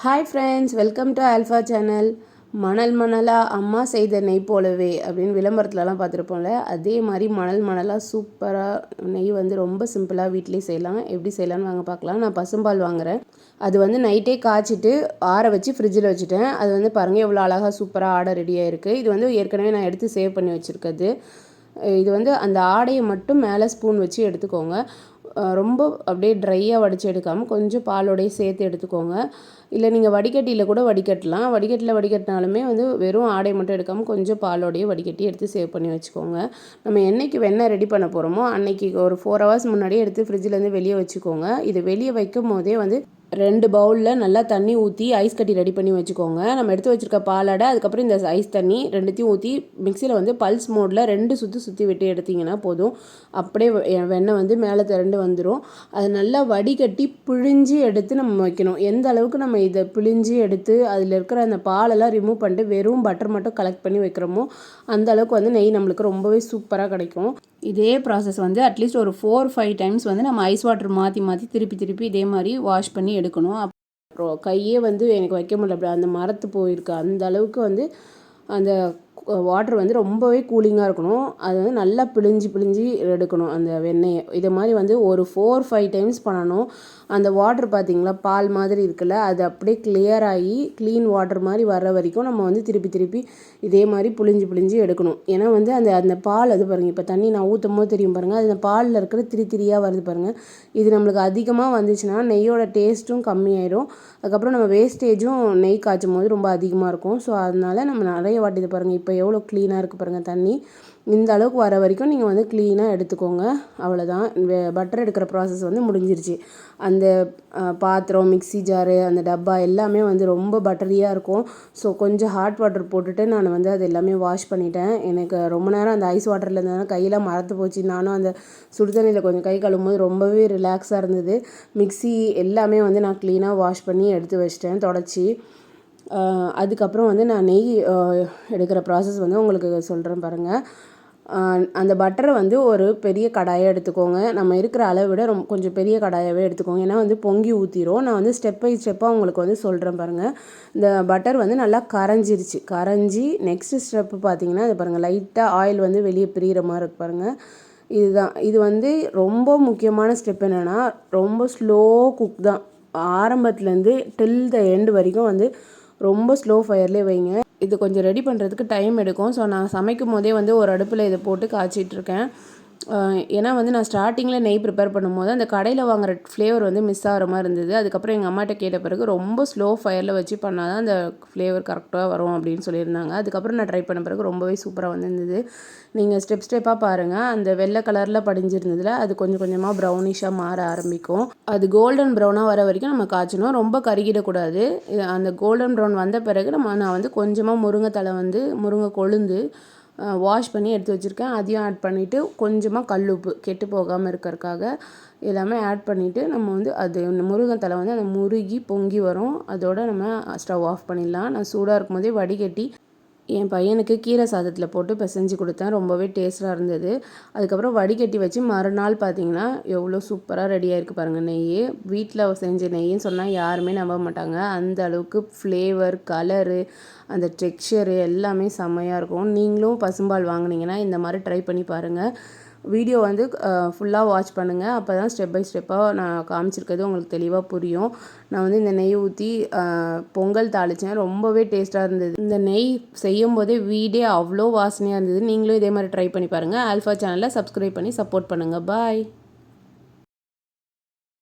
Hi friends, welcome to alpha channel. மணல் மணலாக அம்மா செய்த நெய் போலவே அப்படின்னு விளம்பரத்துலலாம் பார்த்துருப்போம்ல, அதே மாதிரி மணல் மணலாக சூப்பராக நெய் வந்து ரொம்ப சிம்பிளாக வீட்டிலே செய்யலாம். எப்படி செய்யலாம்னு வாங்க பார்க்கலாம். நான் பசும்பால் வாங்குகிறேன். அது வந்து நைட்டே காய்ச்சிட்டு ஆற வச்சு ஃப்ரிட்ஜில் வச்சுட்டேன். அது வந்து பாருங்கள் எவ்வளோ அழகாக சூப்பராக ஆடை ரெடியாக இருக்குது. இது வந்து ஏற்கனவே நான் எடுத்து சேவ் பண்ணி வச்சுருக்கிறது. இது வந்து அந்த ஆடையை மட்டும் மேலே ஸ்பூன் வச்சு எடுத்துக்கோங்க. ரொம்ப அப்படியே ட்ரையாக வடித்து எடுக்காமல் கொஞ்சம் பாலோடையே சேர்த்து எடுத்துக்கோங்க. இல்லை நீங்கள் வடிகட்டியில் கூட வடிகட்டலாம். வடிகட்டியில் வடிகட்டினாலுமே வந்து வெறும் ஆடை மட்டும் எடுக்காமல் கொஞ்சம் பாலோடையே வடிகட்டி எடுத்து சேவ் பண்ணி வச்சுக்கோங்க. நம்ம என்னைக்கு வெண்ணெய் ரெடி பண்ண போகிறோமோ அன்னைக்கு ஒரு 4 hours முன்னாடியே எடுத்து ஃப்ரிட்ஜிலேருந்து வெளியே வச்சுக்கோங்க. இது வெளியே வைக்கும் போதே வந்து 2 பவுலில் நல்லா தண்ணி ஊற்றி ஐஸ் கட்டி ரெடி பண்ணி வச்சுக்கோங்க. நம்ம எடுத்து வச்சுருக்க பாலாடை, அதுக்கப்புறம் இந்த ஐஸ் தண்ணி ரெண்டுத்தையும் ஊற்றி மிக்சியில் வந்து பல்ஸ் மோடில் 2 சுற்றி விட்டு எடுத்திங்கன்னா போதும். அப்படியே வெண்ணெய் வந்து மேலே திரண்டு வந்துடும். அது நல்லா வடிகட்டி பிழிஞ்சி எடுத்து நம்ம வைக்கணும். எந்த அளவுக்கு நம்ம இதை பிழிஞ்சி எடுத்து அதில் இருக்கிற அந்த பாலெல்லாம் ரிமூவ் பண்ணிட்டு வெறும் பட்டர் மட்டும் கலெக்ட் பண்ணி வைக்கிறோமோ அந்த அளவுக்கு வந்து நெய் நம்மளுக்கு ரொம்பவே சூப்பராக கிடைக்கும். இதே ப்ராசஸ் வந்து அட்லீஸ்ட் ஒரு 4-5 டைம்ஸ் வந்து நம்ம ஐஸ் வாட்டர் மாற்றி திருப்பி இதே மாதிரி வாஷ் பண்ணி எடுக்கணும். அப்புறம் கையே வந்து எனக்கு வைக்க முடியல, அப்படி அந்த மரத்து போயிருக்கு. அந்த அளவுக்கு வந்து அந்த வாட்டர் வந்து ரொம்பவே கூலிங்காக இருக்கணும். அது வந்து நல்லா பிழிஞ்சி எடுக்கணும் அந்த வெண்ணெயை. இதை மாதிரி வந்து ஒரு 4-5 டைம்ஸ் பண்ணணும். அந்த வாட்டர் பார்த்திங்களா பால் மாதிரி இருக்குல்ல, அது அப்படியே கிளியர் ஆகி க்ளீன் வாட்டர் மாதிரி வர்ற வரைக்கும் நம்ம வந்து திருப்பி இதே மாதிரி பிழிஞ்சி எடுக்கணும். ஏன்னா வந்து அந்த பால் அது பாருங்கள், இப்போ தண்ணி நான் ஊற்றும் போது தெரியும் பாருங்கள், அது அந்த பாலில் இருக்கிற திரியாக வருது பாருங்கள். இது நம்மளுக்கு அதிகமாக வந்துச்சுன்னா நெய்யோட டேஸ்ட்டும் கம்மியாயிடும். அதுக்கப்புறம் நம்ம வேஸ்டேஜும் நெய் காய்ச்சும் போது ரொம்ப அதிகமாக இருக்கும். ஸோ அதனால் நம்ம நிறைய வாட்டி இது பாருங்கள், இப்போ எவ்வளோ க்ளீனாக இருக்குது பாருங்கள் தண்ணி. இந்த அளவுக்கு வர வரைக்கும் நீங்கள் வந்து க்ளீனாக எடுத்துக்கோங்க. அவ்வளோதான், பட்டர் எடுக்கிற ப்ராசஸ் வந்து முடிஞ்சிருச்சு. அந்த பாத்திரம், மிக்ஸி ஜாரு, அந்த டப்பா எல்லாமே வந்து ரொம்ப பட்டரியாக இருக்கும். ஸோ கொஞ்சம் ஹாட் வாட்டர் போட்டுட்டு நான் வந்து அது எல்லாமே வாஷ் பண்ணிட்டேன். எனக்கு ரொம்ப நேரம் அந்த ஐஸ் வாட்டரில் இருந்ததுனால கையெல்லாம் மரத்து போச்சு. நானும் அந்த சுடுதண்ணியில் கொஞ்சம் கை கழுவும் போது ரொம்பவே ரிலாக்ஸாக இருந்தது. மிக்ஸி எல்லாமே வந்து நான் க்ளீனாக வாஷ் பண்ணி எடுத்து வச்சிட்டேன் தொடச்சி. அதுக்கப்புறம் வந்து நான் நெய் எடுக்கிற ப்ராசஸ் வந்து உங்களுக்கு சொல்கிறேன் பாருங்கள். அந்த பட்டரை வந்து ஒரு பெரிய கடாயை எடுத்துக்கோங்க. நம்ம இருக்கிற அளவை விட கொஞ்சம் பெரிய கடாயாகவே எடுத்துக்கோங்க. ஏன்னா வந்து பொங்கி ஊற்றிடும். நான் வந்து ஸ்டெப் பை ஸ்டெப்பாக உங்களுக்கு வந்து சொல்கிறேன் பாருங்கள். இந்த பட்டர் வந்து நல்லா கரைஞ்சி நெக்ஸ்ட்டு ஸ்டெப்பு பார்த்தீங்கன்னா இது பாருங்கள், லைட்டாக ஆயில் வந்து வெளியே பிரிகிற மாதிரி இருக்கு பாருங்கள். இதுதான், இது வந்து ரொம்ப முக்கியமான ஸ்டெப். என்னென்னா ரொம்ப ஸ்லோ குக் தான். ஆரம்பத்துலேருந்து டில் த எண்டு வரைக்கும் வந்து ரொம்ப ஸ்லோ ஃபயர்லேயே வைங்க. இது கொஞ்சம் ரெடி பண்ணுறதுக்கு டைம் எடுக்கும். ஸோ நான் சமைக்கும் போதே வந்து ஒரு அடுப்பில் இதை போட்டு காய்ச்சிட்ருக்கேன். ஏன்னா வந்து நான் ஸ்டார்டிங்கில் நெய் ப்ரிப்பேர் பண்ணும்போது அந்த கடையில் வாங்குகிற ஃப்ளேவர் வந்து மிஸ் ஆகிற மாதிரி இருந்தது. அதுக்கப்புறம் எங்கள் அம்மாட்ட கேட்ட பிறகு ரொம்ப ஸ்லோ ஃபயரில் வச்சு பண்ணால் தான் அந்த ஃப்ளேவர் கரெக்டாக வரும் அப்படின்னு சொல்லியிருந்தாங்க. அதுக்கப்புறம் நான் ட்ரை பண்ண பிறகு ரொம்பவே சூப்பராக வந்துருந்தது. நீங்கள் ஸ்டெப்பாக பாருங்கள். அந்த வெள்ளை கலரில் படிஞ்சிருந்ததில் அது கொஞ்சம் கொஞ்சமாக ப்ரௌனிஷாக மாற ஆரம்பிக்கும். அது கோல்டன் ப்ரௌனாக வர வரைக்கும் நம்ம காய்ச்சணும். ரொம்ப கருகிடக்கூடாது. அந்த கோல்டன் ப்ரௌன் வந்த பிறகு நான் வந்து கொஞ்சமாக முருங்கை கொழுந்து வாஷ் பண்ணி எடுத்து வச்சுருக்கேன். அதையும் ஆட் பண்ணிவிட்டு கொஞ்சமாக கல்லுப்பு கெட்டு போகாமல் இருக்கிறதுக்காக எல்லாமே ஆட் பண்ணிவிட்டு நம்ம வந்து அது முருங்கைத்தலை வந்து அந்த முருகி பொங்கி வரும். அதோடு நம்ம ஸ்டவ் ஆஃப் பண்ணிடலாம். நான் சூடாக இருக்கும் போதே வடிகட்டி என் பையனுக்கு கீரை சாதத்தில் போட்டு பிசைஞ்சு கொடுத்தேன். ரொம்பவே டேஸ்ட்டாக இருந்தது. அதுக்கப்புறம் வடிகட்டி வச்சு மறுநாள் பார்த்திங்கன்னா எவ்வளோ சூப்பராக ரெடியாக இருக்குது பாருங்கள் நெய். வீட்டில் செஞ்ச நெய்ன்னு சொன்னால் யாருமே நம்ப மாட்டாங்க. அந்த அளவுக்கு ஃப்ளேவர், கலரு, அந்த டெக்ஸ்சரு எல்லாமே செம்மையாக இருக்கும். நீங்களும் பசும்பால் வாங்கினீங்கன்னா இந்த மாதிரி ட்ரை பண்ணி பாருங்கள். வீடியோ வந்து ஃபுல்லாக வாட்ச் பண்ணுங்கள். அப்போ தான் ஸ்டெப் பை ஸ்டெப்பாக நான் காமிச்சிருக்கிறது உங்களுக்கு தெளிவாக புரியும். நான் வந்து இந்த நெய் ஊற்றி பொங்கல் தாளித்தேன். ரொம்பவே டேஸ்ட்டாக இருந்தது. இந்த நெய் செய்யும் போதே வீடே அவ்வளோ வாசனையாக இருந்தது. நீங்களும் இதே மாதிரி ட்ரை பண்ணி பாருங்கள். ஆல்ஃபா சேனலை சப்ஸ்கிரைப் பண்ணி சப்போர்ட் பண்ணுங்கள். பாய்.